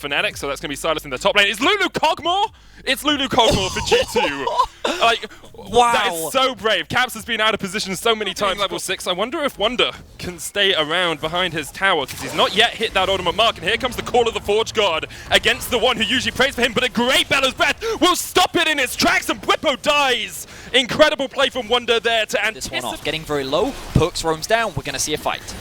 Fnatic, so that's going to be Silas in the top lane. Is Lulu Cogmore? It's Lulu Cogmore for G2. Like, wow. That is so brave. Caps has been out of position so many times. Level 6. I wonder if Wonder can stay around behind his tower, because he's not yet hit that ultimate mark. And here comes the call of the Forge God against the one who usually prays for him, but a great Bellow's Breath will stop it in its tracks, and Bwipo dies. Incredible play from Wonder there to anticipate. This one off. Getting very low. Perks roams down. We're going to see a fight.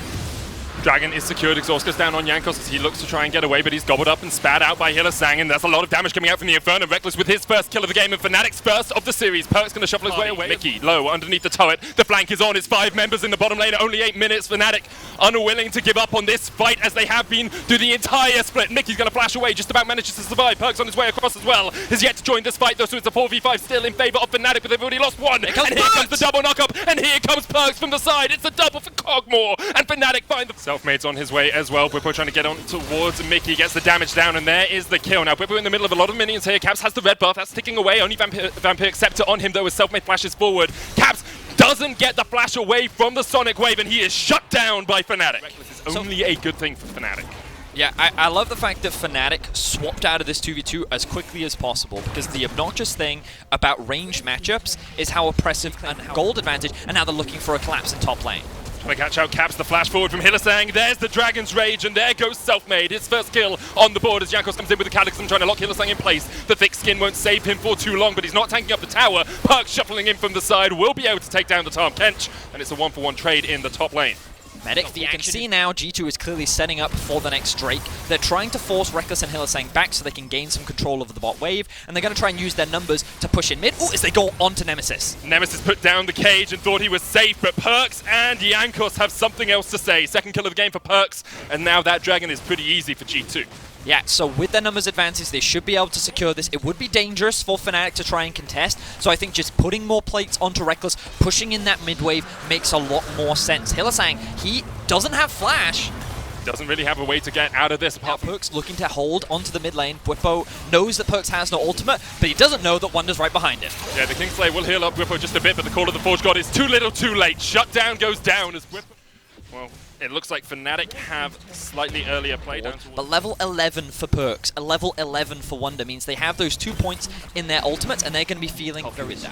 Dragon is secured. Exhaust goes down on Jankos as he looks to try and get away, but he's gobbled up and spat out by Hylissang, and there's a lot of damage coming out from the Inferno. Reckless with his first kill of the game, and Fnatic's first of the series. Perk's going to shuffle his way away. Mickey low underneath the turret. The flank is on. It's 5 members in the bottom lane. Only 8 minutes. Fnatic unwilling to give up on this fight as they have been through the entire split. Mickey's going to flash away. Just about manages to survive. Perk's on his way across as well. Has yet to join this fight though, so it's a 4v5 still in favor of Fnatic, but they've already lost one. And here comes the double knock-up, and here comes Perks from the side. It's a double for Cogmore, and Fnatic find the Selfmade's on his way as well. Bwipo trying to get on towards Mickey, gets the damage down, and there is the kill. Now Bwipo in the middle of a lot of minions here. Caps has the red buff, that's ticking away. Only Vampiric Scepter on him though as Selfmade flashes forward. Caps doesn't get the flash away from the Sonic Wave, and he is shut down by Fnatic. Reckless is only a good thing for Fnatic. Yeah, I love the fact that Fnatic swapped out of this 2v2 as quickly as possible, because the obnoxious thing about ranged matchups is how oppressive and how gold advantage, and now they're looking for a collapse in top lane. Trying to catch out Caps, the flash forward from Hylissang. There's the Dragon's Rage, and there goes Selfmade. His first kill on the board as Jankos comes in with the Cataclysm, trying to lock Hylissang in place. The thick skin won't save him for too long, but he's not tanking up the tower. Perk shuffling in from the side will be able to take down the Tahm Kench, and it's a 1-for-1 trade in the top lane. Medic, you can see now G2 is clearly setting up for the next Drake. They're trying to force Reckless and Hylissang back so they can gain some control over the bot wave, and they're going to try and use their numbers to push in mid. Ooh, as they go onto Nemesis. Nemesis put down the cage and thought he was safe, but Perks and Jankos have something else to say. Second kill of the game for Perks, and now that Dragon is pretty easy for G2. Yeah, so with their numbers advantage, they should be able to secure this. It would be dangerous for Fnatic to try and contest, so I think just putting more plates onto Reckless, pushing in that mid wave, makes a lot more sense. Hylissang, he doesn't have flash. Doesn't really have a way to get out of this apart from Perks looking to hold onto the mid lane. Bwipo knows that Perks has no ultimate, but he doesn't know that Wonder's right behind him. Yeah, the Kingslayer will heal up Bwipo just a bit, but the call of the Forge God is too little too late. Shutdown goes down as Bwipo... Well, it looks like Fnatic have slightly earlier play down towards... But level 11 for Perks, a level 11 for Wonder means they have those 2 points in their ultimates, and they're going to be feeling very down.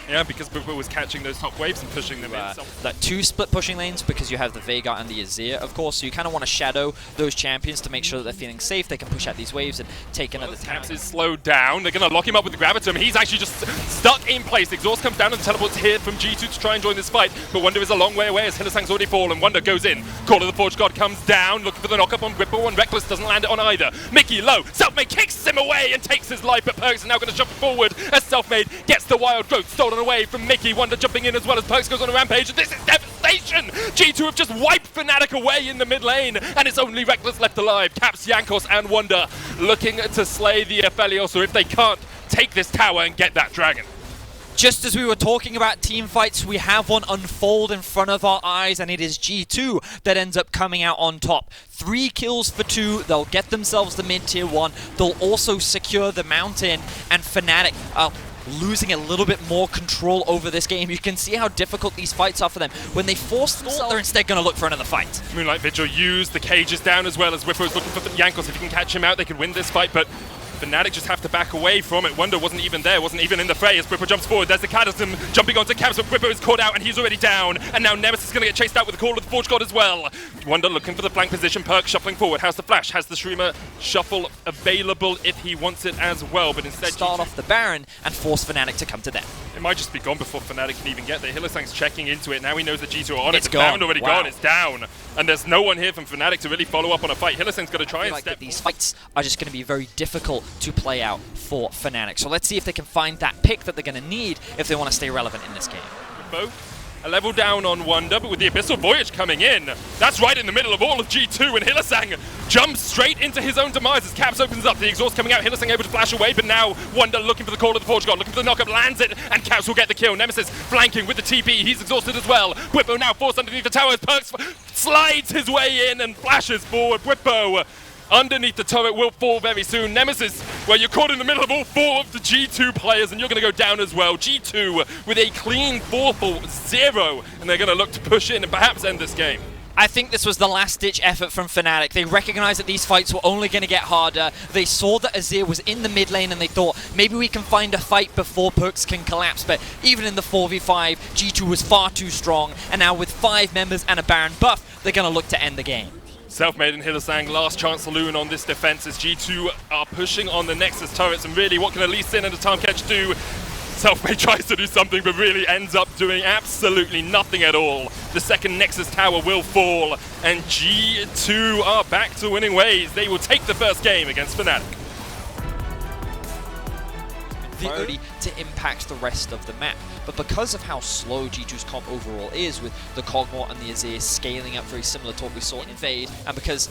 Yeah, because Bwipo was catching those top waves and pushing them in. That 2 split pushing lanes, because you have the Veigar and the Azir, of course, so you kind of want to shadow those champions to make sure that they're feeling safe. They can push out these waves and take another tower. Caps is slowed down. They're going to lock him up with the Gravitum. He's actually just stuck in place. Exhaust comes down and teleports here from G2 to try and join this fight, but Wonder is a long way away as Hylissang's already fallen. Wonder goes in. Call of the Forge God comes down, looking for the knock-up on Bwipo, and Reckless doesn't land it on either. Mickey low. Selfmade kicks him away and takes his life, but Perks is now going to shuffle forward as Selfmade gets the Wild Growth stolen away from Mickey. Wonder jumping in as well as Perks goes on a rampage, and this is devastation! G2 have just wiped Fnatic away in the mid lane, and it's only Reckless left alive. Caps, Jankos, and Wonder looking to slay the Aphelios, or if they can't, take this tower and get that Dragon. Just as we were talking about team fights, we have one unfold in front of our eyes, and it is G2 that ends up coming out on top. 3 kills for 2, they'll get themselves the mid-tier 1, they'll also secure the mountain, and Fnatic losing a little bit more control over this game. You can see how difficult these fights are for them. When they force themselves, they're instead going to look for another fight. Moonlight Vigil used the cages down as well as Bwipo's looking for Jankos. If he can catch him out, they can win this fight, but Fnatic just have to back away from it. Wonder wasn't even there, wasn't even in the fray as Bwipo jumps forward. There's the Cataclysm jumping onto Caps, but Bwipo is caught out and he's already down. And now Nemesis is going to get chased out with the call of the Forge God as well. Wonder looking for the flank position. Perk shuffling forward. Has the flash, has the Shriemer shuffle available if he wants it as well. But instead, start off the Baron and force Fnatic to come to them. It might just be gone before Fnatic can even get there. Hylissang's checking into it. Now he knows that G2 are on it. It's The gone. Baron already gone. It's down. And there's no one here from Fnatic to really follow up on a fight. Hylissang's going to try and step. These fights are just going to be very difficult to play out for Fnatic. So let's see if they can find that pick that they're going to need if they want to stay relevant in this game. Both a level down on Wonder, but with the Abyssal Voyage coming in, that's right in the middle of all of G2, and Hylissang jumps straight into his own demise as Caps opens up. The exhaust coming out, Hylissang able to flash away, but now Wonder looking for the call of the Forge God, looking for the knock-up, lands it, and Caps will get the kill. Nemesis flanking with the TP, he's exhausted as well. Bwipo now forced underneath the towers, Perks slides his way in and flashes forward. Bwipo underneath the turret will fall very soon. Nemesis, well, you're caught in the middle of all 4 of the G2 players, and you're going to go down as well. G2 with a clean 4-0, and they're going to look to push in and perhaps end this game. I think this was the last-ditch effort from Fnatic. They recognized that these fights were only going to get harder. They saw that Azir was in the mid lane and they thought, maybe we can find a fight before Perkz can collapse. But even in the 4v5, G2 was far too strong. And now with 5 members and a Baron buff, they're going to look to end the game. Self-made and Hylissang, last chance saloon on this defense as G2 are pushing on the Nexus turrets. And really, what can Elise and Tanketch do? Self-made tries to do something, but really ends up doing absolutely nothing at all. The second Nexus tower will fall, and G2 are back to winning ways. They will take the first game against Fnatic. Priority to impact the rest of the map. But because of how slow G2's comp overall is, with the Kog'Maw and the Azir scaling up very similar to what we saw in Invade, and because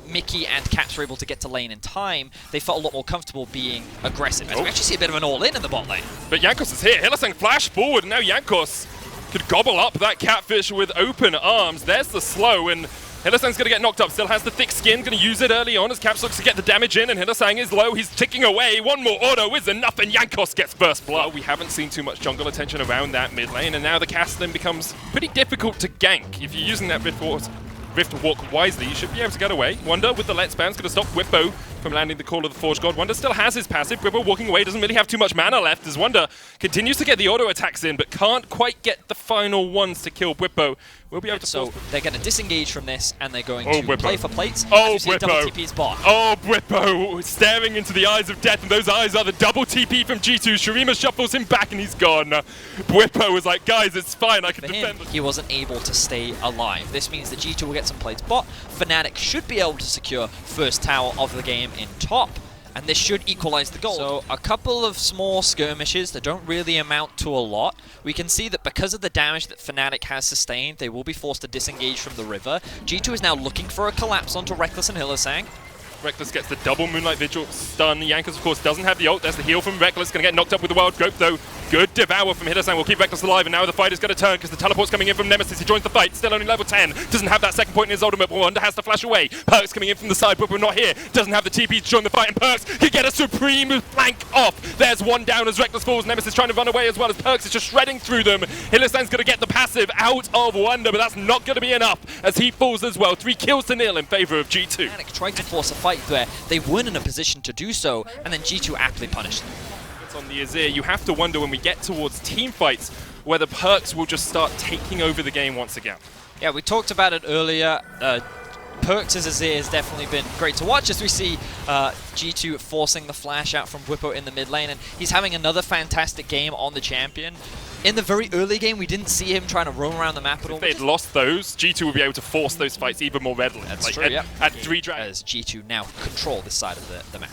Mickey and Caps were able to get to lane in time, they felt a lot more comfortable being aggressive. As we actually see a bit of an all-in in the bot lane. But Jankos is here. Hylissang flash forward, and now Jankos could gobble up that catfish with open arms. There's the slow, and Hylissang's going to get knocked up. Still has the thick skin, going to use it early on as Caps looks to get the damage in, and Hylissang is low. He's ticking away. One more auto is enough, and Jankos gets first blood. We haven't seen too much jungle attention around that mid lane, and now the Kassadin becomes pretty difficult to gank. If you're using that Rift Walk wisely, you should be able to get away. Wonder with the Let's Bounce going to stop Whippo from landing the Call of the Forge God. Wonder still has his passive. Whippo walking away, doesn't really have too much mana left as Wonder continues to get the auto attacks in, but can't quite get the final ones to kill Whippo. We'll be able to so they're going to disengage from this, and they're going to play for plates. Oh, Double TP's bot. Oh, Whippo staring into the eyes of death, and those eyes are the double TP from G2. Shurima shuffles him back, and he's gone. Whippo was like, guys, it's fine, I can defend. He wasn't able to stay alive. This means that G2 will get some plates bot. Fnatic should be able to secure first tower of the game in top, and this should equalize the goal. So a couple of small skirmishes that don't really amount to a lot. We can see that because of the damage that Fnatic has sustained, they will be forced to disengage from the river. G2 is now looking for a collapse onto Rekkles and Hylissang. Rekkles gets the double Moonlight Vigil stun. Jankos, of course, doesn't have the ult. There's the heal from Rekkles. Going to get knocked up with the Wild Growth, though. Good Devour from Hylissang will keep Rekkles alive, and now the fight is going to turn because the teleport's coming in from Nemesis. He joins the fight, still only level 10. Doesn't have that second point in his ultimate, but Wonder has to flash away. Perkz coming in from the side, but we're not here. Doesn't have the TP to join the fight, and Perkz can get a supreme flank off. There's one down as Rekkles falls. Nemesis trying to run away as well as Perkz is just shredding through them. Hylissang's going to get the passive out of Wonder, but that's not going to be enough as he falls as well. 3 kills to 0 in favor of G2. Fnatic tried to force a fight there. They weren't in a position to do so, and then G2 aptly punished them. On the Azir, you have to wonder when we get towards team fights whether Perkz will just start taking over the game once again. Yeah, we talked about it earlier. Perkz' Azir has definitely been great to watch as we see G2 forcing the flash out from Whippo in the mid lane, and he's having another fantastic game on the champion. In the very early game, we didn't see him trying to roam around the map at all. If they'd lost those, G2 would be able to force those fights even more readily. That's like true, yeah. At 3 dragons. As G2 now control this side of the map.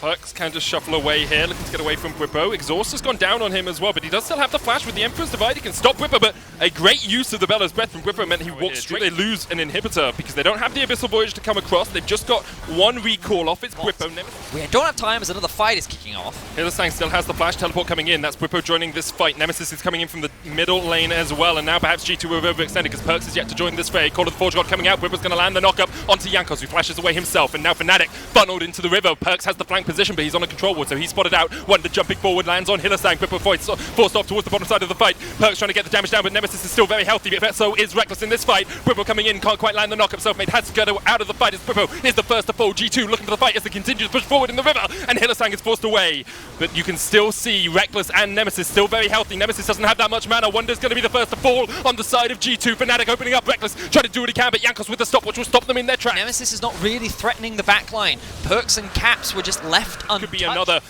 Perkz can just shuffle away here, looking to get away from Whippo. Exhaust has gone down on him as well, but he does still have the flash with the Emperor's Divide. He can stop Whippo, but a great use of the Bella's Breath from Whippo meant he walked straight. They lose an inhibitor because they don't have the Abyssal Voyage to come across. They've just got one recall off. It's Whippo. We don't have time as another fight is kicking off. Hylissang still has the flash teleport coming in. That's Whippo joining this fight. Nemesis is coming in from the middle lane as well, and now perhaps G2 will overextended because Perkz is yet to join this fray. Call of the Forge God coming out. Whippo's going to land the knock-up onto Jankos, who flashes away himself, and now Fnatic funneled into the river. Perkz has the flank position, but he's on a control ward, so he's spotted out. Wonder jumping forward, lands on Hylissang. Whippo forced off towards the bottom side of the fight. Perkz trying to get the damage down, but Nemesis is still very healthy, but so is Rekkles in this fight. Whippo coming in, can't quite land the knock-up. Self-made has to get out of the fight as Whippo is the first to fall. G2 looking for the fight as they continue to push forward in the river, and Hylissang is forced away. But you can still see Rekkles and Nemesis still very healthy. Nemesis doesn't have that much mana. Wonder's going to be the first to fall on the side of G2. Fnatic opening up. Rekkles trying to do what he can, but Jankos with the stopwatch will stop them in their tracks. Nemesis is not really threatening the backline. Perkz and Caps were just left untouched. Could be another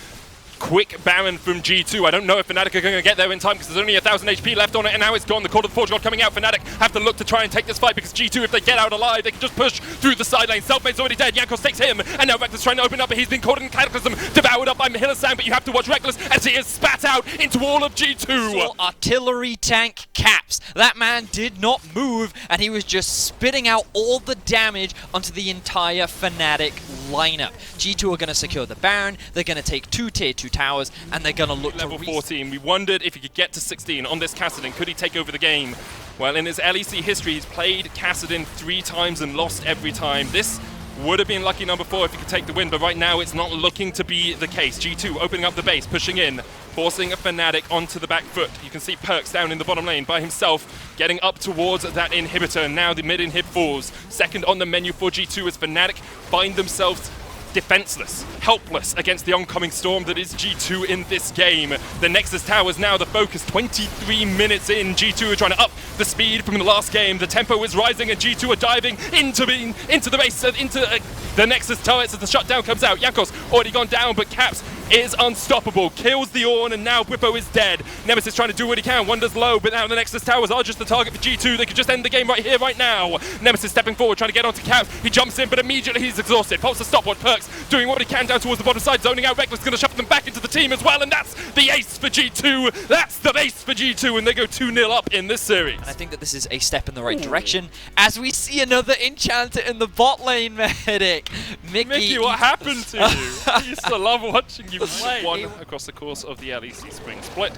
quick Baron from G2. I don't know if Fnatic are going to get there in time because there's only 1,000 HP left on it, and now it's gone. The Call of the Forge God coming out. Fnatic have to look to try and take this fight because G2, if they get out alive, they can just push through the side lane. Selfmade's already dead. Jankos takes him, and now Rekkles trying to open up, but he's been caught in Cataclysm, devoured up by Hylissang, but you have to watch Rekkles as he is spat out into all of G2. So artillery tank Caps. That man did not move, and he was just spitting out all the damage onto the entire Fnatic lineup. G2 are going to secure the Baron, they're going to take 2 tier 2 towers, and they're going to look level 14. We wondered if he could get to 16 on this Kassadin. Could he take over the game? Well, in his LEC history, he's played Kassadin 3 times and lost every time. This would have been lucky number 4 if he could take the win, but right now it's not looking to be the case. G2 opening up the base, pushing in. forcing a Fnatic onto the back foot. You can see Perks down in the bottom lane by himself, getting up towards that inhibitor. Now the mid inhib falls. Second on the menu for G2 as Fnatic find themselves defenseless, helpless against the oncoming storm that is G2 in this game. The Nexus Tower is now the focus. 23 minutes in, G2 are trying to up the speed from the last game. The tempo is rising and G2 are diving into the race, into the Nexus turrets as the shutdown comes out. Jankos already gone down, but Caps is unstoppable. Kills the Ornn, and now Bwipo is dead. Nemesis trying to do what he can. Wonder's low, but now the Nexus Towers are just the target for G2. They could just end the game right here, right now. Nemesis stepping forward, trying to get onto Caps. He jumps in, but immediately he's exhausted. Pulse to stopwatch. Perks doing what he can down towards the bottom side, zoning out. Reckless going to shuffle them back into the team as well, and that's the ace for G2. That's the ace for G2, and they go 2-0 up in this series. And I think that this is a step in the right direction as we see another enchanter in the bot lane, Medic. Mickey, what happened to you? I used to love watching you play. One across the course of the LEC spring split.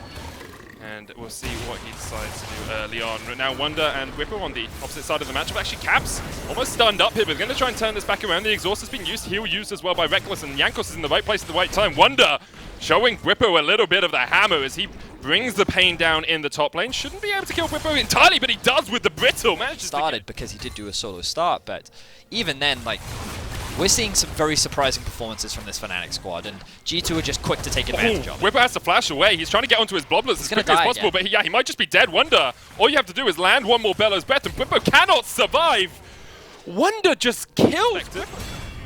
And we'll see what he decides to do early on. But now Wonder and Bwipo on the opposite side of the matchup. Actually, Caps almost stunned up here, but going to try and turn this back around. The exhaust has been used, heal used as well by Reckless, and Jankos is in the right place at the right time. Wonder showing Bwipo a little bit of the hammer as he brings the pain down in the top lane. Shouldn't be able to kill Bwipo entirely, but he does with the brittle. Started because he did do a solo start, but even then, like, we're seeing some very surprising performances from this Fnatic squad, and G2 are just quick to take advantage of it. Bwipo has to flash away. He's trying to get onto his Bloblets as quickly as possible, but he might just be dead. Wonder, all you have to do is land one more Bellows Breath, and Bwipo cannot survive. Wonder just killed.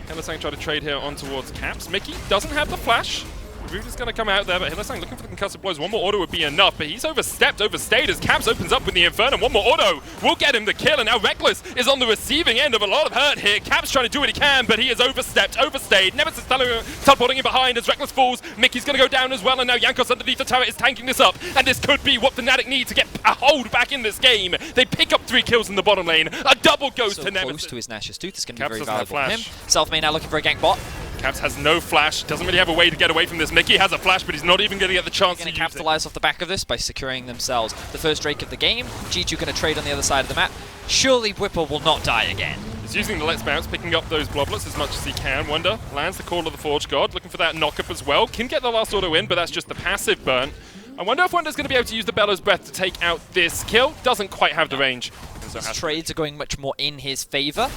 Hylissang trying to trade here on towards Caps. Mickey doesn't have the flash. Root is going to come out there, but Hylissang looking for the concussive blows. One more auto would be enough, but he's overstayed as Caps opens up with the Inferno. One more auto will get him the kill, and now Reckless is on the receiving end of a lot of hurt here. Caps trying to do what he can, but he has overstayed. Nemesis teleporting in behind as Reckless falls. Mickey's going to go down as well, and now Jankos underneath the turret is tanking this up, and this could be what Fnatic need to get a hold back in this game. They pick up 3 kills in the bottom lane. A double goes to Nemesis. Close to his Nash's Tooth. It's going to be Caps very valuable for him. flash. Selfmade now looking for a gank bot. Caps has no flash, doesn't really have a way to get away from this. Mickey has a flash, but he's not even going to get the chance to use it. Going to capitalize off the back of this by securing themselves the first Drake of the game. G2 going to trade on the other side of the map. Surely Bwipo will not die again. He's using the Let's Bounce, picking up those Bloblets as much as he can. Wonder lands the Call of the Forge God, looking for that knock-up as well. Can get the last auto in, but that's just the passive burn. I wonder if Wonder's going to be able to use the Bellows Breath to take out this kill. Doesn't quite have the range. So his trades are going much more in his favor.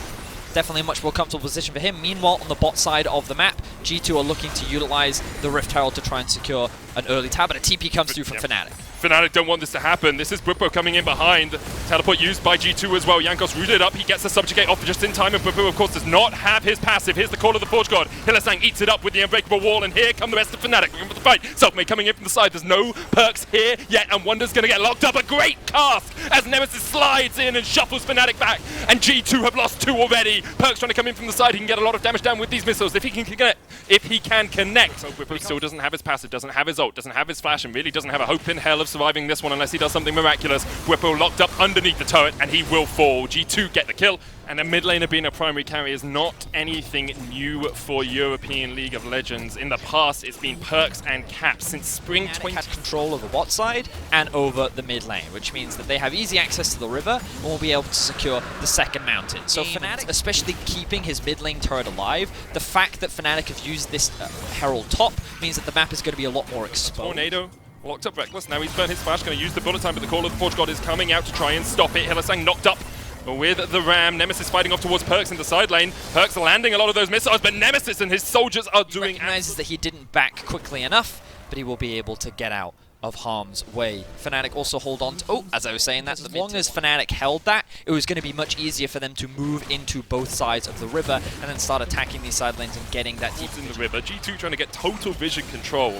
Definitely a much more comfortable position for him. Meanwhile, on the bot side of the map, G2 are looking to utilize the Rift Herald to try and secure an early tab, but a TP comes through from Fnatic. Fnatic don't want this to happen. This is Bwipo coming in behind. Teleport used by G2 as well. Jankos rooted up. He gets the subjugate off just in time, and Bwipo, of course, does not have his passive. Here's the Call of the Forge God. Hylissang eats it up with the Unbreakable Wall, and here come the rest of Fnatic looking for the fight. Selfmade coming in from the side. There's no perks here yet, and Wonder's going to get locked up. A great cast as Nemesis slides in and shuffles Fnatic back, and G2 have lost 2 already. Perks trying to come in from the side. He can get a lot of damage down with these missiles if he can connect. Bwipo still doesn't have his passive, doesn't have his ult, doesn't have his flash, and really doesn't have a hope in hell of surviving this one unless he does something miraculous. Bwipo locked up underneath the turret, and he will fall. G2 get the kill, and a mid laner being a primary carry is not anything new for European League of Legends. In the past, it's been Perks and Caps since spring 20. Had control of the bot side and over the mid lane, which means that they have easy access to the river and will be able to secure the second mountain. So Fnatic, especially keeping his mid lane turret alive, the fact that Fnatic have used this Herald top means that the map is going to be a lot more exposed. Tornado locked up Reckless. Now he's burned his flash, going to use the bullet time, but the Call of the Forge God is coming out to try and stop it. Hylissang knocked up with the Ram. Nemesis fighting off towards Perks in the side lane. Perks landing a lot of those missiles, but Nemesis and his soldiers are doing... He recognizes that he didn't back quickly enough, but he will be able to get out of harm's way. Fnatic also hold on to... Oh, as I was saying that, as long as Fnatic held that, it was going to be much easier for them to move into both sides of the river and then start attacking these side lanes and getting that deep in the river. G2 trying to get total vision control.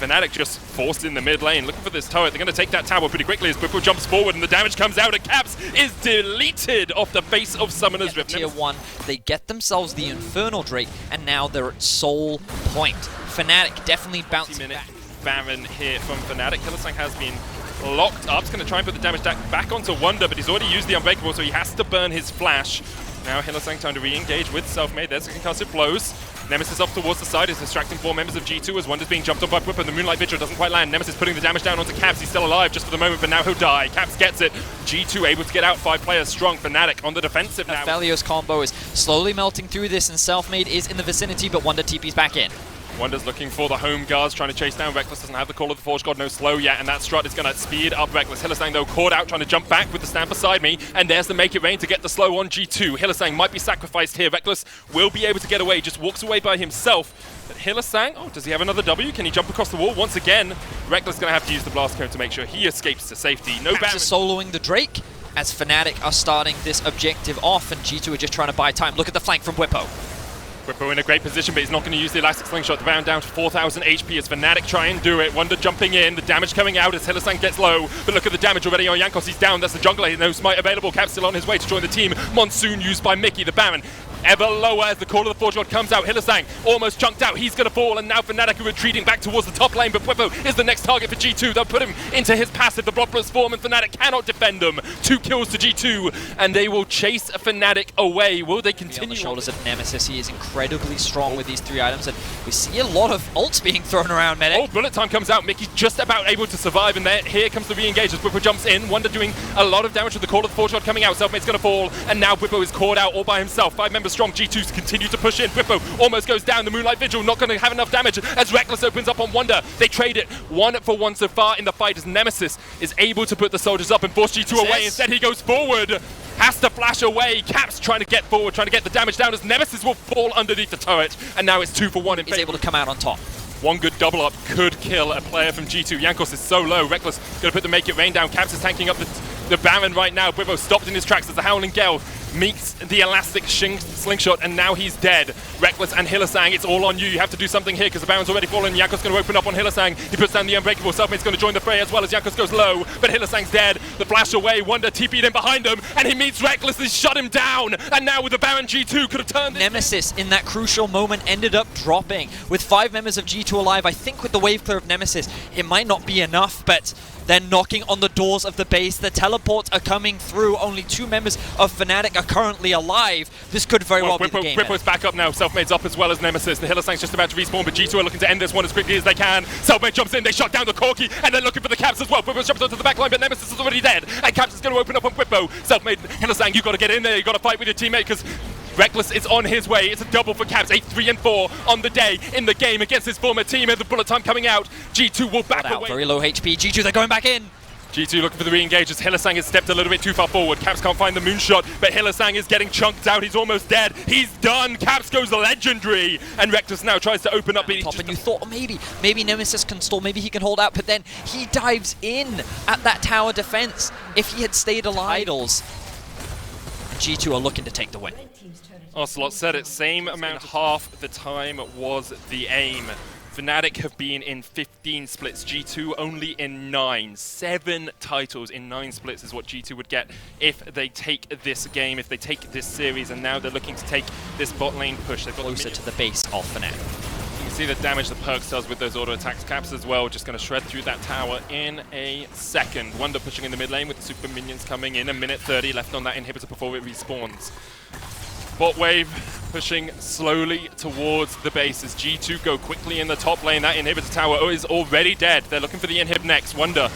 Fnatic just forced in the mid lane, looking for this turret. They're going to take that tower pretty quickly as Bwipo jumps forward and the damage comes out, and Caps is deleted off the face of Summoner's Rift. Tier 1, they get themselves the Infernal Drake, and now they're at soul point. Fnatic definitely bouncing back. Baron here from Fnatic. Hylissang has been locked up. He's going to try and put the damage back onto Wonder, but he's already used the Unbreakable, so he has to burn his flash. Now Hylissang time to re-engage with Selfmade. There's the concussive blows. Nemesis up towards the side is distracting 4 members of G2 as Wonder's being jumped on by Bwipo. The Moonlight Vigil doesn't quite land. Nemesis putting the damage down onto Caps. He's still alive just for the moment, but now he'll die. Caps gets it. G2 able to get out 5 players strong. Fnatic on the defensive now. Aphelios combo is slowly melting through this, and Selfmade is in the vicinity, but Wonder TP's back in. Wonder's looking for the home guards, trying to chase down Reckless. Doesn't have the Call of the Forge God, no slow yet, and that strut is going to speed up Reckless. Hylissang, though, caught out, trying to jump back with the stand beside me, and there's the Make It Rain to get the slow on G2. Hylissang might be sacrificed here. Reckless will be able to get away, just walks away by himself. But Hylissang, oh, does he have another W? Can he jump across the wall? Once again, Reckless going to have to use the Blast Cone to make sure he escapes to safety. No Caps is soloing the Drake as Fnatic are starting this objective off, and G2 are just trying to buy time. Look at the flank from Bwipo. Bwipo in a great position, but he's not going to use the Elastic Slingshot. The round down to 4,000 HP as Fnatic try and do it. Wonder jumping in, the damage coming out as Hylissang gets low. But look at the damage already on Jankos. He's down. That's the jungler. No smite available. Cap's still on his way to join the team. Monsoon used by Mickey, the Baron. Ever lower as the Call of the Forge God comes out. Hylissang almost chunked out. He's going to fall, and now Fnatic are retreating back towards the top lane. But Bwipo is the next target for G2. They'll put him into his passive. The Bloodless form, and Fnatic cannot defend them. 2 kills to G2, and they will chase Fnatic away. Will they continue? On the shoulders of Nemesis, he is incredibly strong with these 3 items, and we see a lot of ults being thrown around, Medic. Oh, bullet time comes out. Mickey's just about able to survive, and there, here comes the re-engage as Bwipo jumps in. Wonder doing a lot of damage with the Call of the Forge God coming out. Selfmade's going to fall, and now Bwipo is caught out all by himself. 5 members strong. G2's continue to push in. Bwipo almost goes down. The Moonlight Vigil not going to have enough damage as Reckless opens up on Wonder. They trade it 1-for-1 so far in the fight as Nemesis is able to put the soldiers up and force G2 away. Instead, he goes forward. Has to flash away. Caps trying to get forward, trying to get the damage down as Nemesis will fall underneath the turret. And now it's 2-for-1 in favor. He's able to come out on top. One good double up could kill a player from G2. Jankos is so low. Reckless going to put the Make It Rain down. Caps is tanking up the Baron right now. Bwipo stopped in his tracks as the Howling Gale meets the Elastic Slingshot, and now he's dead. Reckless and Hylissang, it's all on you. You have to do something here because the Baron's already fallen. Jankos going to open up on Hylissang. He puts down the Unbreakable. Selfmade's going to join the fray as well as Jankos goes low, but Hylissang's dead. The flash away. Wonder TP'd in behind him, and he meets Reckless. He's shut him down, and now with the Baron, G2 could have turned this. Nemesis in that crucial moment ended up dropping. With 5 members of G2 alive, I think with the wave clear of Nemesis, it might not be enough, but they're knocking on the doors of the base. The teleports are coming through. Only 2 members of Fnatic are currently alive. This could very well be the game. Bwipo's back up now. Selfmade's up as well as Nemesis. The Hylissang's just about to respawn, but G2 are looking to end this one as quickly as they can. Selfmade jumps in. They shut down the Corki, and they're looking for the Caps as well. Bwipo jumps onto the back line, but Nemesis is already dead. And Caps is going to open up on Bwipo. Selfmade, Hylissang, you've got to get in there. You've got to fight with your teammate because Reckless is on his way. It's a double for Caps. 8-3-4 on the day in the game against his former team. And the bullet time coming out. G2 will back away. Very low HP. G2, they're going back in. G2 looking for the re-engage as Hylissang has stepped a little bit too far forward. Caps can't find the moonshot, but Hylissang is getting chunked out. He's almost dead. He's done. Caps goes legendary. And Reckless now tries to open up. Top, and you thought maybe Nemesis can stall, maybe he can hold out, but then he dives in at that tower defense. If he had stayed alive, G2 are looking to take the win. Ocelot said it, same amount, half the time was the aim. Fnatic have been in 15 splits, G2 only in 9. 7 titles in 9 splits is what G2 would get if they take this game, if they take this series, and now they're looking to take this bot lane push. They've got closer to the base of Fnatic. You can see the damage the Perks does with those auto attacks. Caps as well, just going to shred through that tower in a second. Wonder pushing in the mid lane with the super minions coming in. 1:30 left on that inhibitor before it respawns. Bot wave pushing slowly towards the base as G2 go quickly in the top lane. That inhibitor tower is already dead. They're looking for the inhib next. Wonder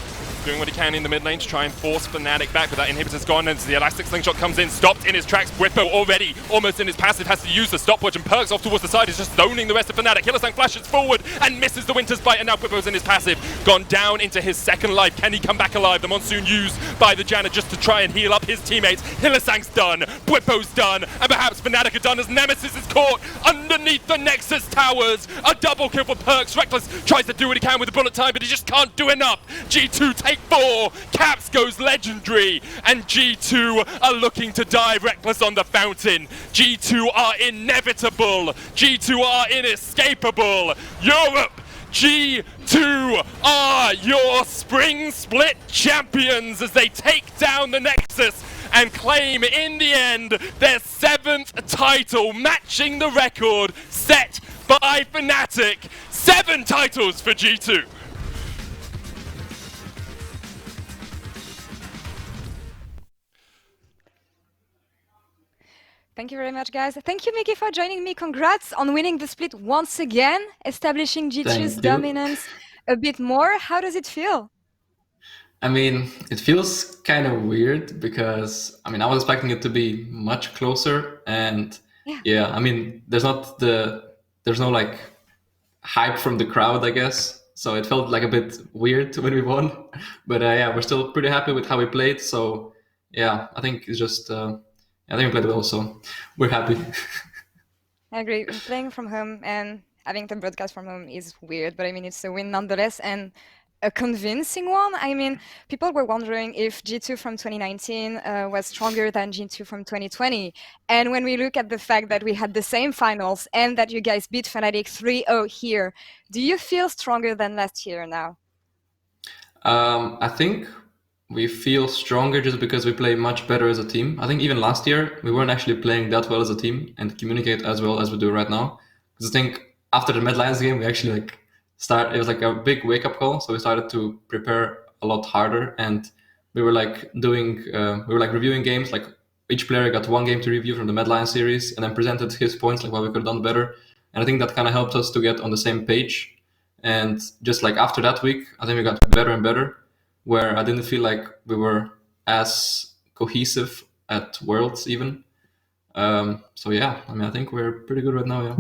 doing what he can in the mid lane to try and force Fnatic back, but that inhibitor's gone, and the Elastic Slingshot comes in, stopped in his tracks. Bwipo already almost in his passive, has to use the stopwatch, and Perks off towards the side is just zoning the rest of Fnatic. Hylissang flashes forward and misses the Winter's Bite, and now Bwipo's in his passive, gone down into his second life. Can he come back alive? The Monsoon used by the Janna just to try and heal up his teammates. Hylissang's done, Bwipo's done, and perhaps Fnatic are done as Nemesis is caught underneath the Nexus towers. A double kill for Perks. Reckless tries to do what he can with the bullet time, but he just can't do enough. G2 take 4. Caps goes legendary, and G2 are looking to dive Reckless on the fountain. G2 are inevitable. G2 are inescapable. Europe, G2 are your spring split champions as they take down the Nexus and claim in the end their 7th title, matching the record set by Fnatic. 7 titles for G2. Thank you very much, guys. Thank you, Mickey, for joining me. Congrats on winning the split once again, establishing G2's dominance a bit more. How does it feel? I mean, it feels kind of weird because, I mean, I was expecting it to be much closer, and yeah, I mean, there's no like hype from the crowd, I guess. So it felt like a bit weird when we won. But yeah, we're still pretty happy with how we played. So yeah, I think it's just, I think we played well, so we're happy. I agree. Playing from home and having the broadcast from home is weird, but I mean, it's a win nonetheless, and a convincing one. I mean, people were wondering if G2 from 2019 was stronger than G2 from 2020. And when we look at the fact that we had the same finals and that you guys beat Fnatic 3-0 here, do you feel stronger than last year now? I think we feel stronger just because we play much better as a team. I think even last year we weren't actually playing that well as a team and communicate as well as we do right now. Because I think after the Mad Lions game, we actually it was like a big wake up call. So we started to prepare a lot harder, and we were reviewing games. Like each player got one game to review from the Mad Lions series, and then presented his points, like what we could have done better. And I think that kind of helped us to get on the same page. And just like after that week, I think we got better and better, where I didn't feel like we were as cohesive at Worlds even. So yeah, I mean, I think we're pretty good right now, yeah.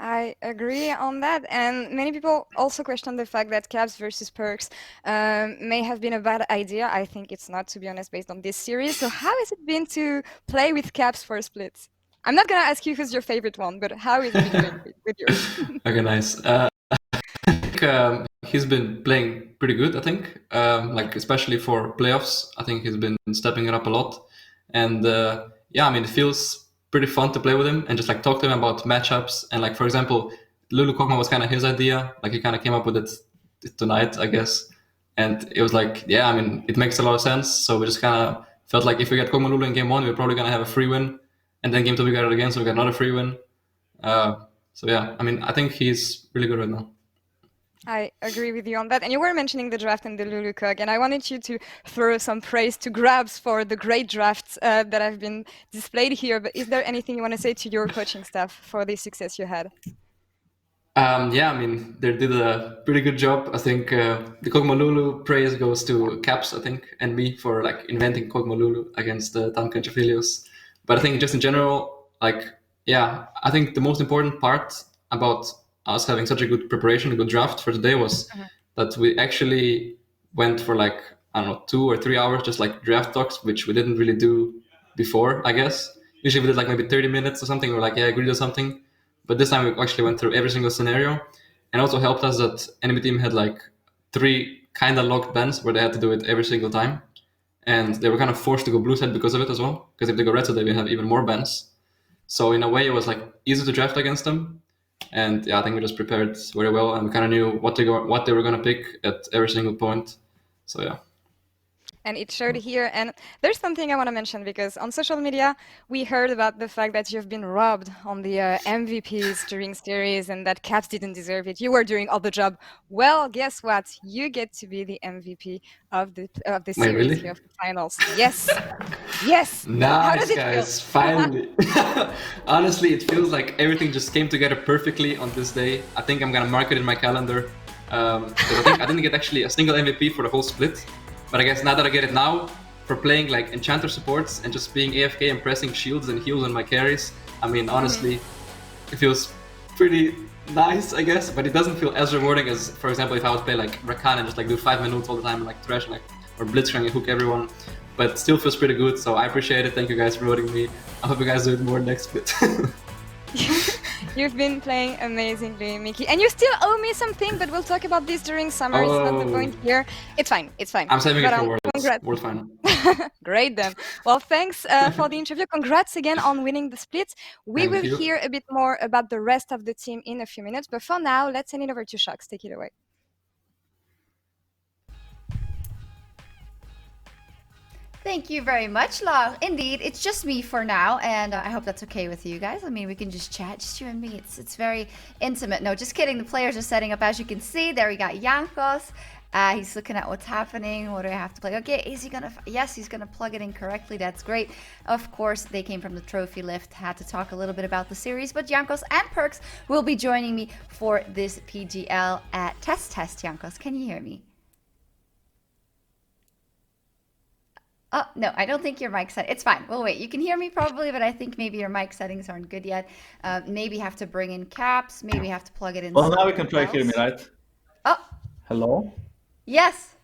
I agree on that, and many people also question the fact that Caps versus Perks may have been a bad idea. I think it's not, to be honest, based on this series. So how has it been to play with Caps for splits? I'm not gonna ask you who's your favorite one, but how is it been going with yours? Okay, nice. He's been playing pretty good, I think. Like especially for playoffs, I think he's been stepping it up a lot. And yeah, I mean, it feels pretty fun to play with him and just like talk to him about matchups. And like, for example, Lulu Kog'Maw was kind of his idea. Like he kind of came up with it tonight, I guess. And it was like, yeah, I mean, it makes a lot of sense. So we just kind of felt like if we get Kog'Maw Lulu in game 1, we're probably going to have a free win. And then game 2 we got it again, so we got another free win. So yeah, I mean, I think he's really good right now. I agree with you on that. And you were mentioning the draft and the Lulu Cog, and I wanted you to throw some praise to Grabs for the great drafts that have been displayed here. But is there anything you want to say to your coaching staff for the success you had? Yeah, I mean, they did a pretty good job. I think the Kog'Maw Lulu praise goes to Caps, I think, and me for like inventing Kog'Maw Lulu against Tam Kenchafilios. But I think just in general, like, yeah, I think the most important part about us having such a good preparation, a good draft for today was that we actually went for like, I don't know, 2 or 3 hours, just like draft talks, which we didn't really do before, I guess. Usually we did like maybe 30 minutes or something. We're like, yeah, agreed on something. But this time we actually went through every single scenario, and also helped us that enemy team had like 3 kind of locked bans where they had to do it every single time. And they were kind of forced to go blue side because of it as well. Because if they go red side, they will have even more bans. So in a way, it was like easy to draft against them. And yeah, I think we just prepared very well, and we kind of knew what they were going to pick at every single point. So yeah. And it showed here. And there's something I want to mention, because on social media, we heard about the fact that you've been robbed on the MVPs during series and that Caps didn't deserve it. You were doing all the job. Well, guess what? You get to be the MVP of the series, really? here, of the finals. Yes. Yes. Nice, guys. Finally. Honestly, it feels like everything just came together perfectly on this day. I think I'm going to mark it in my calendar. Because I think I didn't get actually a single MVP for the whole split. But I guess now that I get it now, for playing like Enchanter supports and just being AFK and pressing shields and heals on my carries, I mean, honestly, it feels pretty nice, I guess, but it doesn't feel as rewarding as, for example, if I would play like Rakan and just like do 5 minutes all the time and like trash like, or Blitzcrank and hook everyone, but still feels pretty good, so I appreciate it. Thank you guys for voting me. I hope you guys do it more next split. You've been playing amazingly, Mickey. And you still owe me something, but we'll talk about this during summer. It's not the point here. It's fine. It's fine. I'm saving it for Worlds. World Final. Great then. Well, thanks for the interview. Congrats again on winning the split. We will hear a bit more about the rest of the team in a few minutes. But for now, let's send it over to Shocks. Take it away. Thank you very much, Lau. Indeed, it's just me for now, and I hope that's okay with you guys. I mean, we can just chat, just you and me. It's very intimate. No, just kidding. The players are setting up, as you can see. There we got Jankos. He's looking at what's happening. What do I have to play? Okay, is he gonna? Yes, he's gonna plug it in correctly. That's great. Of course, they came from the trophy lift. Had to talk a little bit about the series, but Jankos and Perks will be joining me for this PGL at test. Jankos, can you hear me? Oh, no, I don't think your mic set. It's fine. Well, wait, you can hear me probably, but I think maybe your mic settings aren't good yet. Maybe have to bring in caps. Maybe have to plug it in. Well, now we somewhere can try hear me, else. right? Oh, Hello? yes.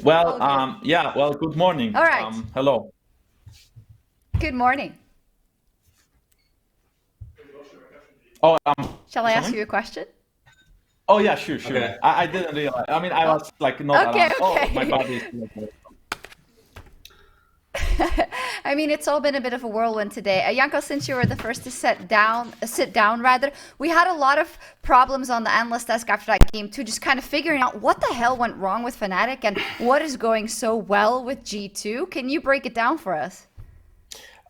Well, All good. yeah, well, good morning. All right. Hello. Good morning. Oh, Shall I ask sorry? you a question? Oh, yeah, sure. Okay. I didn't realize. I mean, I was like not Okay, around. Oh, okay. my body is still okay. I mean, it's all been a bit of a whirlwind today. Janko, since you were the first to sit down, we had a lot of problems on the analyst desk after that game too, just kind of figuring out what the hell went wrong with Fnatic and what is going so well with G2. Can you break it down for us?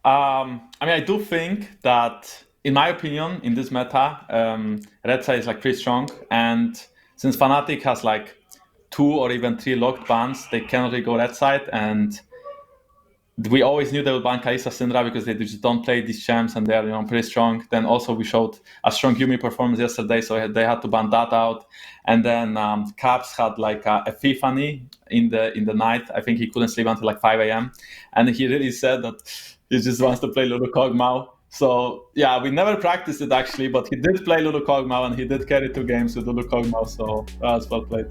I mean, I do think that, in my opinion, in this meta, red side is like pretty strong, and since Fnatic has like 2 or even 3 locked bans, they cannot really go red side, and we always knew they would ban Kalista Syndra because they just don't play these champs and they're pretty strong. Then also we showed a strong Yumi performance yesterday, so they had to ban that out. And then Caps had like a epiphany in the night. I think he couldn't sleep until like 5 a.m. And he really said that he just wants to play Lulu Kog'Maw. So yeah, we never practiced it actually, but he did play Lulu Kog'Maw and he did carry 2 games with Lulu Kog'Maw, so that was well played.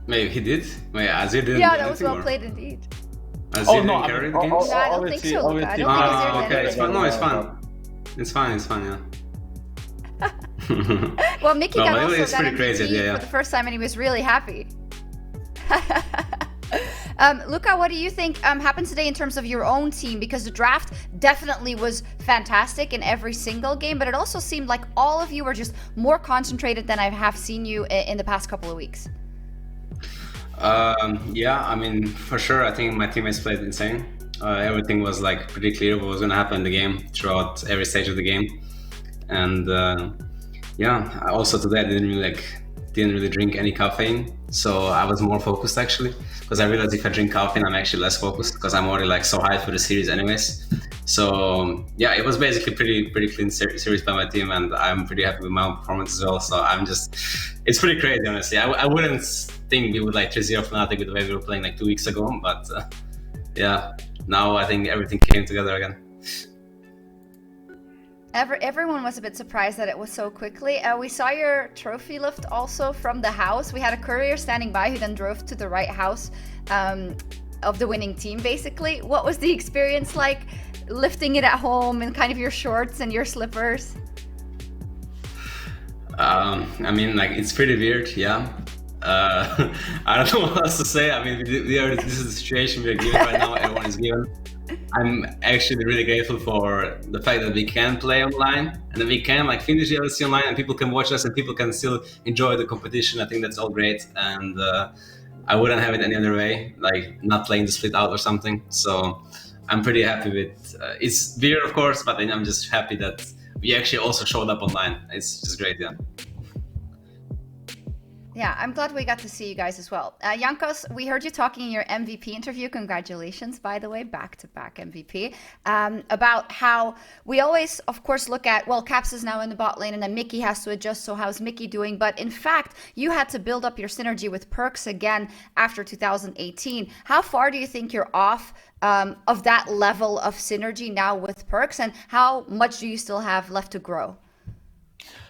Maybe he did? Wait, Azir didn't Yeah, do that was anything, well or? played indeed. Azir Oh didn't no, carry the I games? mean, No, I don't think so, Luca. I don't think Azir did Okay, it's anything. fine. No, it's fine. It's fine, yeah. Well, Mickey No, got but also it's got pretty MVP crazy, yeah. for the first time, and he was really happy. Luca, what do you think happened today in terms of your own team? Because the draft definitely was fantastic in every single game, but it also seemed like all of you were just more concentrated than I have seen you in the past couple of weeks. Yeah, I mean, for sure, I think my teammates played insane. Everything was like pretty clear what was going to happen in the game throughout every stage of the game. And yeah, also today I didn't really drink any caffeine, so I was more focused actually, because I realized if I drink caffeine I'm actually less focused because I'm already like so hyped for the series anyways. So yeah, it was basically pretty clean series by my team, and I'm pretty happy with my own performance as well. So it's pretty crazy honestly. I wouldn't think we would like 3-0 Fnatic with the way we were playing like 2 weeks ago, but yeah, now I think everything came together again. Everyone was a bit surprised that it was so quickly. We saw your trophy lift also from the house. We had a courier standing by who then drove to the right house of the winning team, basically. What was the experience like lifting it at home in kind of your shorts and your slippers? I mean, like, it's pretty weird, yeah. I don't know what else to say. I mean, this is the situation we're given right now. Everyone is given. I'm actually really grateful for the fact that we can play online and that we can like finish the LEC online and people can watch us and people can still enjoy the competition. I think that's all great, and I wouldn't have it any other way, like not playing the split out or something. So I'm pretty happy with it's weird, of course, but I'm just happy that we actually also showed up online. It's just great, yeah. Yeah, I'm glad we got to see you guys as well. Jankos, we heard you talking in your MVP interview. Congratulations, by the way, back-to-back MVP. About how we always, of course, look at, well, Caps is now in the bot lane and then Mickey has to adjust, so how's Mickey doing? But in fact, you had to build up your synergy with Perks again after 2018. How far do you think you're off of that level of synergy now with Perks, and how much do you still have left to grow?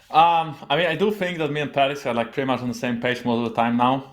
I mean, I do think that me and Paris are like pretty much on the same page most of the time now.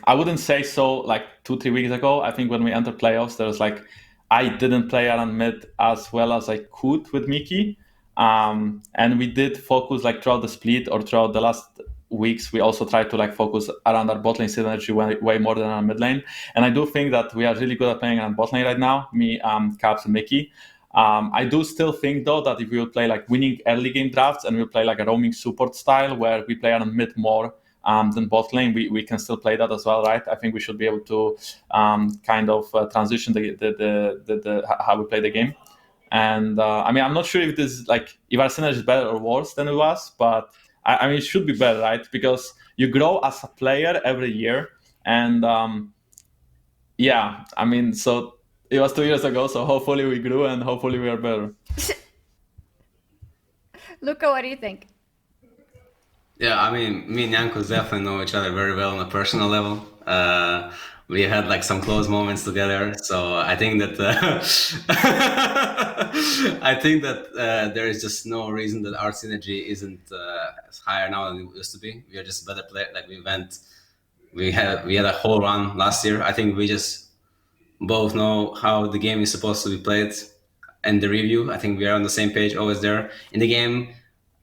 I wouldn't say so like 2-3 weeks ago. I think when we entered playoffs, there was like, I didn't play around mid as well as I could with Mickey. And we did focus like throughout the split or throughout the last weeks. We also tried to like focus around our bot lane synergy way more than our mid lane. And I do think that we are really good at playing around bot lane right now, me, Caps and Mickey. I do still think though that if we will play like winning early game drafts and we'll play like a roaming support style where we play on mid more than bot lane, we can still play that as well, right? I think we should be able to kind of transition the how we play the game. And I mean, I'm not sure if this like if our synergy is better or worse than it was, but I mean it should be better, right? Because you grow as a player every year, and yeah, I mean so. It was 2 years ago, so hopefully we grew and hopefully we are better. Luca, what do you think? Yeah, I mean, me and Jankos definitely know each other very well on a personal level. we had like some close moments together. So I think that I think that there is just no reason that our synergy isn't as higher now than it used to be. We are just better players. Like we had a whole run last year. I think we just both know how the game is supposed to be played, and the review. I think we are on the same page, always there in the game.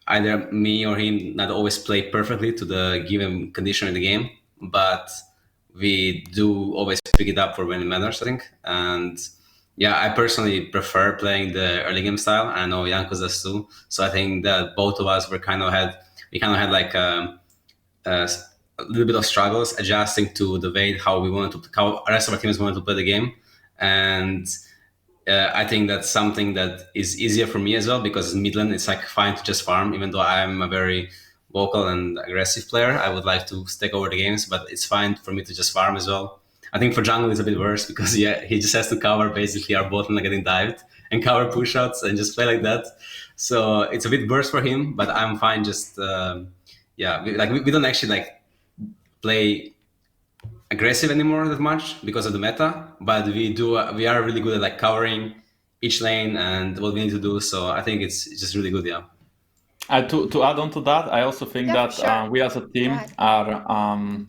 Either me or him not always play perfectly to the given condition in the game, but we do always pick it up for when it matters, I think. And yeah, I personally prefer playing the early game style. I know Jankos does too. So I think that both of us we kind of had like a little bit of struggles adjusting to the way how the rest of our teams wanted to play the game. And I think that's something that is easier for me as well, because in Midland it's like fine to just farm, even though I'm a very vocal and aggressive player. I would like to take over the games, but it's fine for me to just farm as well. I think for jungle it's a bit worse because he just has to cover basically our bot lane getting dived and cover push outs and just play like that. So it's a bit worse for him, but I'm fine. Just we don't actually like play aggressive anymore that much because of the meta, but we are really good at like covering each lane and what we need to do. So I think it's just really good. Yeah. To add on to that, I also think that sure. we as a team are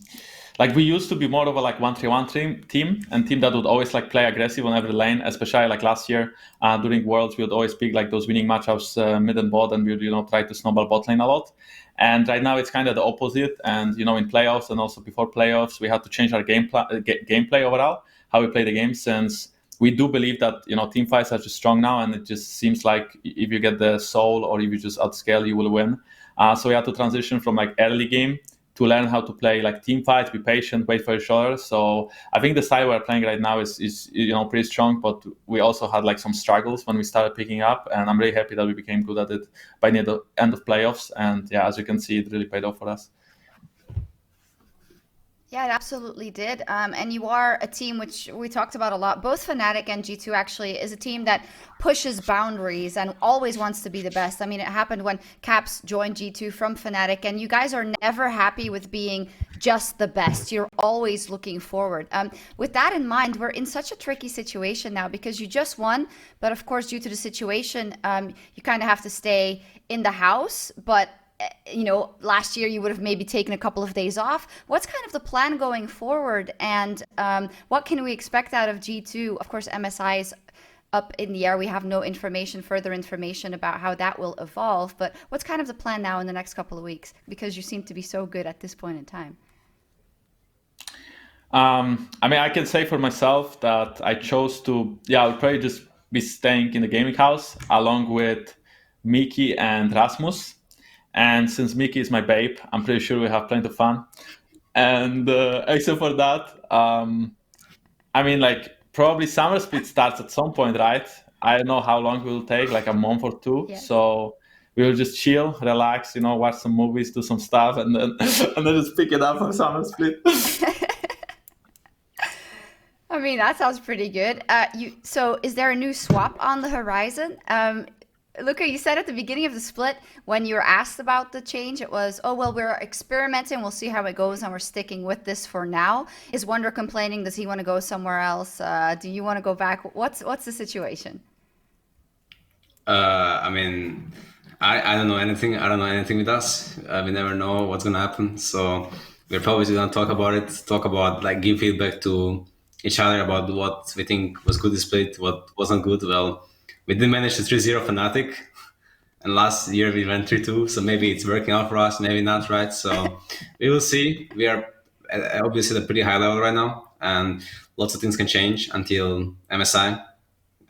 like we used to be more of a like 1-3-1 team and team that would always like play aggressive on every lane, especially like last year during Worlds we would always pick like those winning matchups mid and bot, and we would try to snowball bot lane a lot. And right now it's kind of the opposite, and in playoffs and also before playoffs we had to change our gameplay overall, how we play the game, since we do believe that team fights are just strong now, and it just seems like if you get the soul or if you just outscale, you will win. So we had to transition from like early game to learn how to play like team fights, be patient, wait for each other. So I think the style we're playing right now is pretty strong, but we also had like some struggles when we started picking up, and I'm really happy that we became good at it by the end of playoffs. And yeah, as you can see, it really paid off for us. Yeah, it absolutely did. And you are a team which we talked about a lot. Both Fnatic and G2 actually is a team that pushes boundaries and always wants to be the best. I mean, it happened when Caps joined G2 from Fnatic, and you guys are never happy with being just the best. You're always looking forward. With that in mind, we're in such a tricky situation now because you just won, but of course, due to the situation, you kind of have to stay in the house, but last year you would have maybe taken a couple of days off. What's kind of the plan going forward, and what can we expect out of G2? Of course, MSI is up in the air. We have no further information about how that will evolve, but what's kind of the plan now in the next couple of weeks? Because you seem to be so good at this point in time. I mean, I can say for myself that I chose to, I'll probably just be staying in the gaming house along with Miki and Rasmus. And since Miki is my babe, I'm pretty sure we have plenty of fun. And except for that, I mean, like probably summer split starts at some point, right? I don't know how long it will take, like a month or two. Yes. So we will just chill, relax, watch some movies, do some stuff, and then just pick it up for summer split. I mean, that sounds pretty good. So is there a new swap on the horizon? Luca, you said at the beginning of the split, when you were asked about the change, it was, oh, well, we're experimenting, we'll see how it goes, and we're sticking with this for now. Is Wonder complaining? Does he want to go somewhere else? Do you want to go back? What's the situation? I mean, I don't know anything. I don't know anything with us. We never know what's going to happen. So we're probably going to talk about it, like give feedback to each other about what we think was good this split, what wasn't good. Well, we did manage to 3-0 Fnatic, and last year we went 3-2, so maybe it's working out for us, maybe not, right? So we will see. We are obviously at a pretty high level right now, and lots of things can change until MSI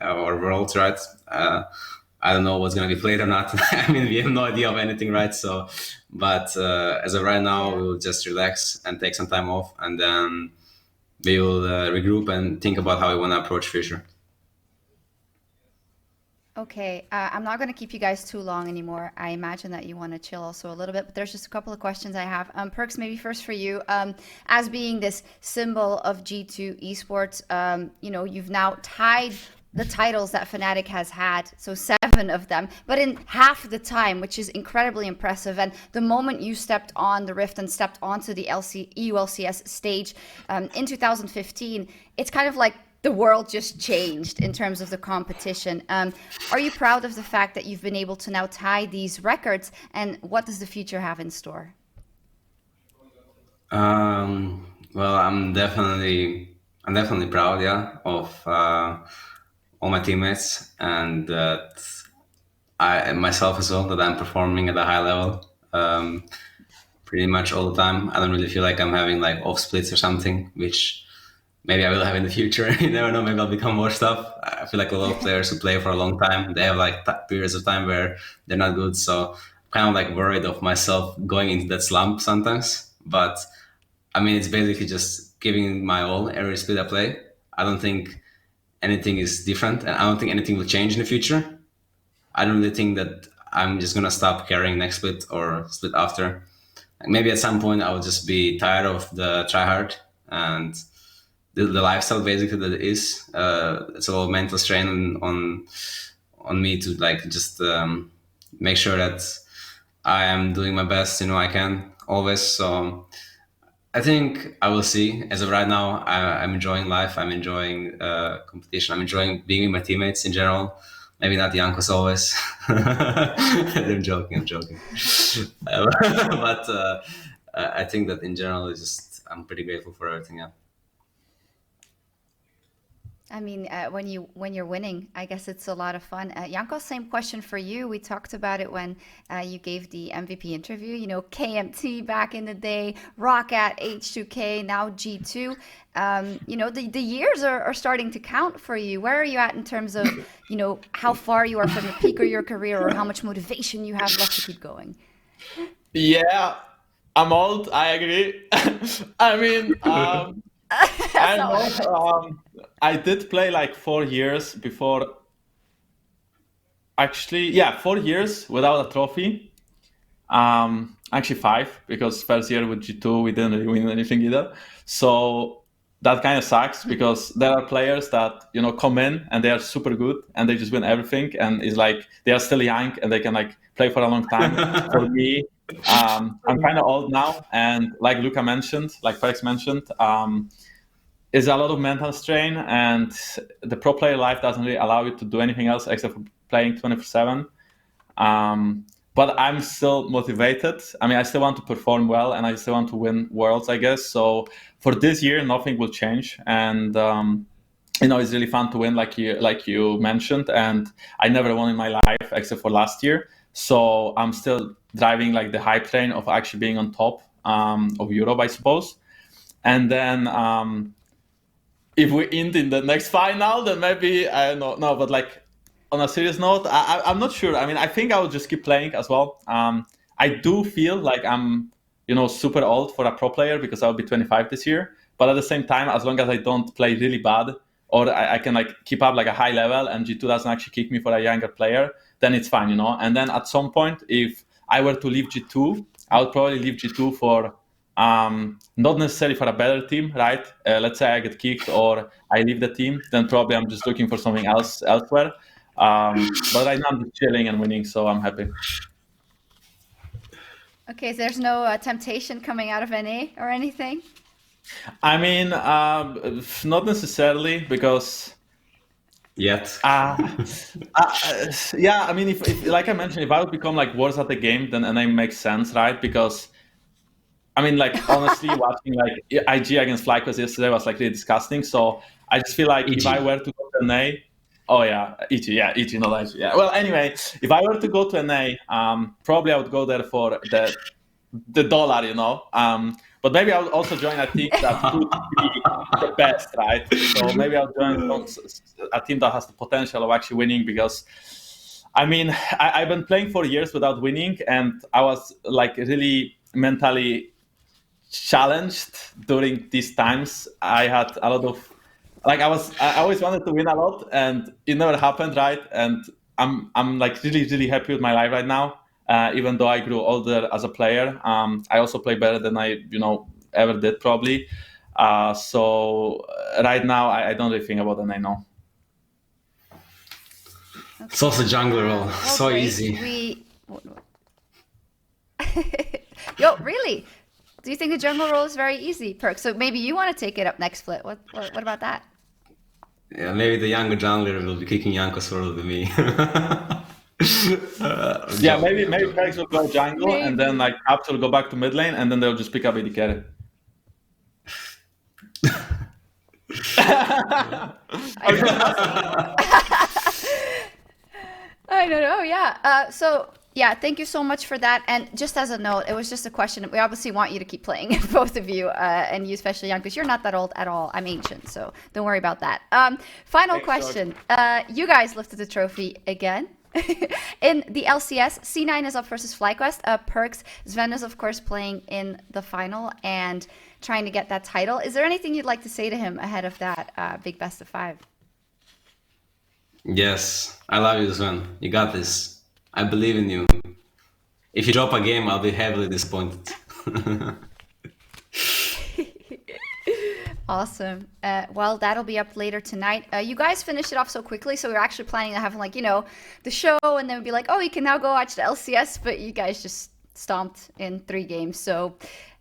or Worlds, right? I don't know what's going to be played or not. I mean, we have no idea of anything, right? So, but as of right now, we will just relax and take some time off, and then we will regroup and think about how we want to approach future. Okay, I'm not going to keep you guys too long anymore. I imagine that you want to chill also a little bit, but there's just a couple of questions I have. Perks, maybe first for you. As being this symbol of G2 esports, you've now tied the titles that Fnatic has had, so 7 of them, but in half the time, which is incredibly impressive. And the moment you stepped on the Rift and stepped onto the EULCS stage in 2015, it's kind of like the world just changed in terms of the competition. Are you proud of the fact that you've been able to now tie these records, and what does the future have in store? Well, I'm definitely proud, yeah, of all my teammates, and that I myself as well, that I'm performing at a high level pretty much all the time. I don't really feel like I'm having like off splits or something, which maybe I will have in the future. You never know, maybe I'll become more stuff. I feel like a lot of players who play for a long time, they have like periods of time where they're not good, so I'm kind of like worried of myself going into that slump sometimes. But I mean, it's basically just giving my all every split I play. I don't think anything is different, and I don't think anything will change in the future. I don't really think that I'm just gonna stop carrying next split or split after. Like maybe at some point I will just be tired of the tryhard and the lifestyle basically that it is. It's a lot of mental strain on me to like just make sure that I am doing my best. I can always. So I think I will see. As of right now, I'm enjoying life. I'm enjoying competition. I'm enjoying being with my teammates in general. Maybe not Jankos always. I'm joking. But I think that in general, it's just I'm pretty grateful for everything. Yeah. I mean, when you're winning, I guess it's a lot of fun. Janko, same question for you. We talked about it when you gave the MVP interview. KMT back in the day, Roccat, H2K, now G2. The years are starting to count for you. Where are you at in terms of, how far you are from the peak of your career, or how much motivation you have left to keep going? Yeah, I'm old. I agree. I mean, I did play like 4 years before. Actually, yeah, 4 years without a trophy. Actually 5, because first year with G2 we didn't really win anything either. So that kind of sucks, because there are players that come in and they are super good and they just win everything, and it's like they are still young and they can like play for a long time. For me, I'm kind of old now, and like Luca mentioned, like Felix mentioned, is a lot of mental strain, and the pro player life doesn't really allow you to do anything else except for playing 24/7. But I'm still motivated. I mean, I still want to perform well, and I still want to win worlds, I guess. So for this year, nothing will change, and it's really fun to win, like you mentioned. And I never won in my life except for last year. So I'm still driving like the hype train of actually being on top of Europe, I suppose. And then if we end in the next final, then maybe I don't know. But like on a serious note, I'm not sure. I mean, I think I will just keep playing as well. I do feel like I'm super old for a pro player, because I'll be 25 this year. But at the same time, as long as I don't play really bad, or I can like keep up like a high level, and G2 doesn't actually kick me for a younger player, then it's fine, And then at some point, if I were to leave G2, I would probably leave G2 for not necessarily for a better team, right? Let's say I get kicked or I leave the team, then probably I'm just looking for something else elsewhere. But right now I'm just chilling and winning, so I'm happy. Okay, so there's no temptation coming out of NA or anything? I mean, not necessarily, because Yet. yeah, I mean, if like I mentioned, if I would become like worse at the game, then NA makes sense, right? Because I mean, like honestly, watching like IG against FlyQuest yesterday was like really disgusting. So I just feel like if I were to go to NA, oh yeah, EG, not IG. Yeah. Well, anyway, if I were to go to NA, probably I would go there for the dollar, But maybe I would also join a team that could be the best, right? So maybe I'll join a team that has the potential of actually winning, because I mean, I've been playing for years without winning, and I was like really mentally challenged during these times. I had a lot of I always wanted to win a lot, and it never happened, right? And I'm like really, really happy with my life right now. Even though I grew older as a player, I also play better than I ever did probably. So right now I don't really think about it. I know. It's also jungler role. Well, So great. easy. Yo, really? Do you think the jungle role is very easy, Perk? So maybe you want to take it up next, Flit. What about that? Yeah, maybe the younger jungler will be kicking Jankos role than me. Yeah, maybe Felix will go jungle and then like Caps will go back to mid lane and then they'll just pick up AD carry. I don't know, yeah. So, yeah, thank you so much for that. And just as a note, it was just a question. We obviously want you to keep playing, both of you, and you especially young, because you're not that old at all. I'm ancient, so don't worry about that. Final question. You guys lifted the trophy again. In the LCS, C9 is up versus FlyQuest. Perks, Sven is, of course, playing in the final and trying to get that title. Is there anything you'd like to say to him ahead of that big best of 5? Yes, I love you, Sven. You got this. I believe in you. If you drop a game, I'll be heavily disappointed. Awesome. Well, that'll be up later tonight. You guys finished it off so quickly, so we were actually planning to have, like, you know, the show, and then we'd be like, oh, you can now go watch the LCS, but you guys just stomped in 3 games. So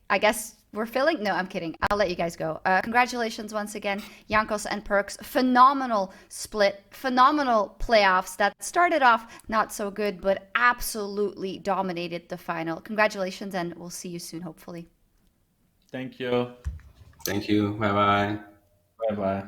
I guess we're filling. No, I'm kidding. I'll let you guys go. Congratulations once again, Jankos and Perks. Phenomenal split, phenomenal playoffs that started off not so good, but absolutely dominated the final. Congratulations, and we'll see you soon, hopefully. Thank you. Thank you. Bye-bye. Bye-bye.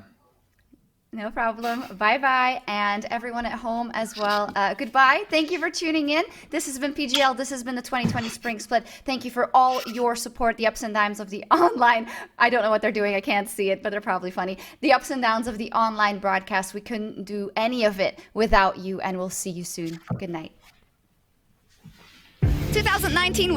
No problem. Bye-bye. And everyone at home as well. Goodbye. Thank you for tuning in. This has been PGL. This has been the 2020 Spring Split. Thank you for all your support, the ups and downs of the online. I don't know what they're doing. I can't see it, but they're probably funny. The ups and downs of the online broadcast. We couldn't do any of it without you, and we'll see you soon. Good night. 2019